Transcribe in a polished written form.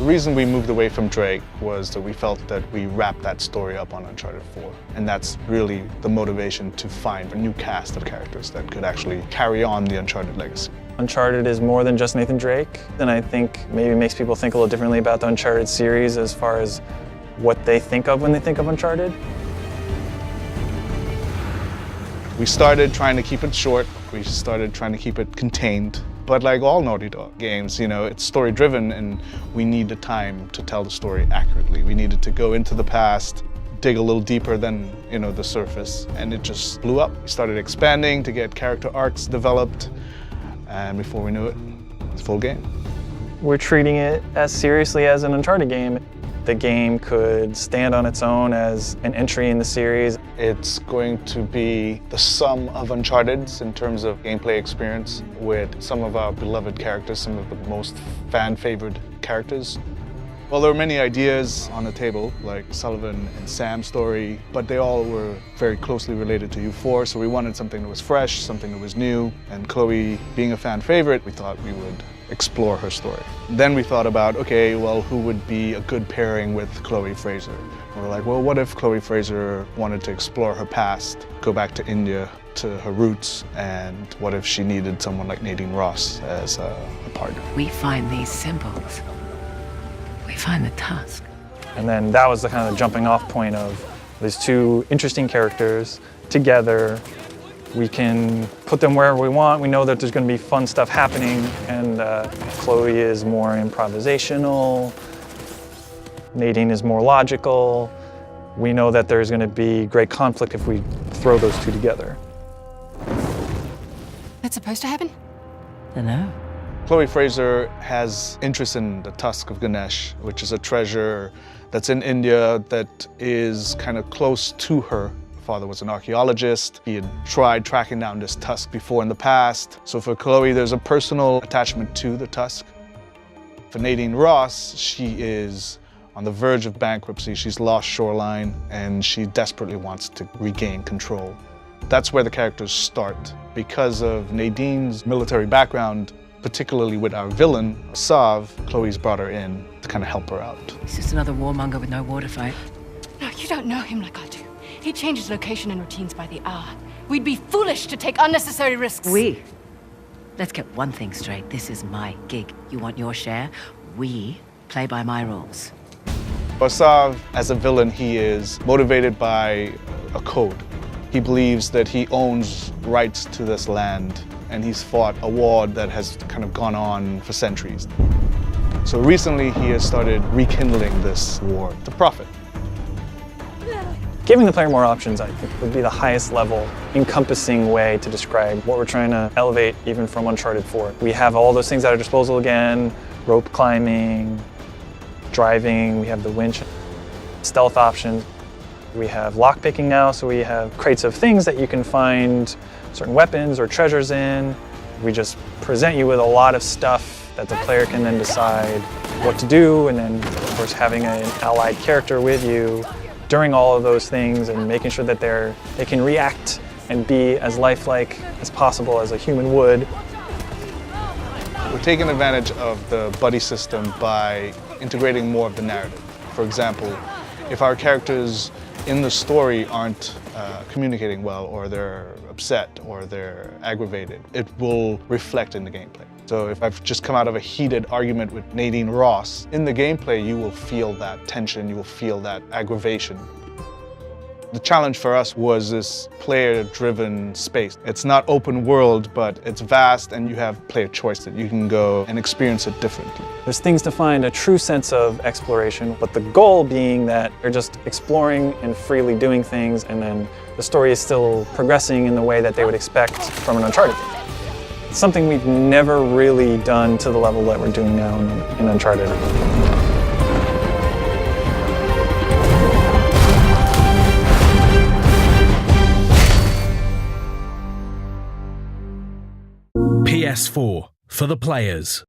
reason we moved away from Drake was that we felt that we wrapped that story up on Uncharted 4. And that's really the motivation to find a new cast of characters that could actually carry on the Uncharted legacy. Uncharted is more than just Nathan Drake, and I think maybe makes people think a little differently about the Uncharted series as far as what they think of when they think of Uncharted. We started trying to keep it short. We started trying to keep it contained. But like all Naughty Dog games, you know, it's story-driven and we need the time to tell the story accurately. We needed to go into the past, dig a little deeper than, you know, the surface, and it just blew up. We started expanding to get character arcs developed, and before we knew it, it's a full game. We're treating it as seriously as an Uncharted game. The game could stand on its own as an entry in the series. It's going to be the sum of Uncharted's in terms of gameplay experience with some of our beloved characters, some of the most fan-favored characters. Well, there were many ideas on the table, like Sullivan and Sam's story, but they all were very closely related to U4, so we wanted something that was fresh, something that was new, and Chloe, being a fan favorite, we thought we would explore her story. Then we thought about, okay, well, who would be a good pairing with Chloe Fraser? We were like, well, what if Chloe Fraser wanted to explore her past, go back to India, to her roots, and what if she needed someone like Nadine Ross as a partner? We find these symbols. We find the tusk. And then that was the kind of jumping off point of these two interesting characters together. We can put them wherever we want. We know that there's going to be fun stuff happening, and Chloe is more improvisational. Nadine is more logical. We know that there's going to be great conflict if we throw those two together. That's supposed to happen? I know. Chloe Fraser has interest in the tusk of Ganesh, which is a treasure that's in India that is kind of close to her. Father was an archaeologist. He had tried tracking down this tusk before in the past. So for Chloe, there's a personal attachment to the tusk. For Nadine Ross, she is on the verge of bankruptcy. She's lost Shoreline, and she desperately wants to regain control. That's where the characters start. Because of Nadine's military background, particularly with our villain, Sav, Chloe's brought her in to kind of help her out. He's just another warmonger with no war to fight. No, you don't know him like I do. He changes location and routines by the hour. We'd be foolish to take unnecessary risks. Let's get one thing straight. This is my gig. You want your share? We play by my rules. For Sav, as a villain, he is motivated by a code. He believes that he owns rights to this land, and he's fought a war that has kind of gone on for centuries. So recently he has started rekindling this war to profit. Giving the player more options, I think, would be the highest level, encompassing way to describe what we're trying to elevate even from Uncharted 4. We have all those things at our disposal again, rope climbing, driving, we have the winch, stealth options. We have lockpicking now, so we have crates of things that you can find certain weapons or treasures in. We just present you with a lot of stuff that the player can then decide what to do, and then, of course, having an allied character with you during all of those things and making sure that they can react and be as lifelike as possible as a human would. We're taking advantage of the buddy system by integrating more of the narrative. For example, if our characters in the story aren't communicating well, or they're upset, or they're aggravated, it will reflect in the gameplay. So if I've just come out of a heated argument with Nadine Ross, in the gameplay you will feel that tension, you will feel that aggravation. The challenge for us was this player-driven space. It's not open world, but it's vast, and you have player choice that you can go and experience it differently. There's things to find a true sense of exploration, but the goal being that you're just exploring and freely doing things, and then the story is still progressing in the way that they would expect from an Uncharted game. It's something we've never really done to the level that we're doing now in Uncharted. PS4 for the players.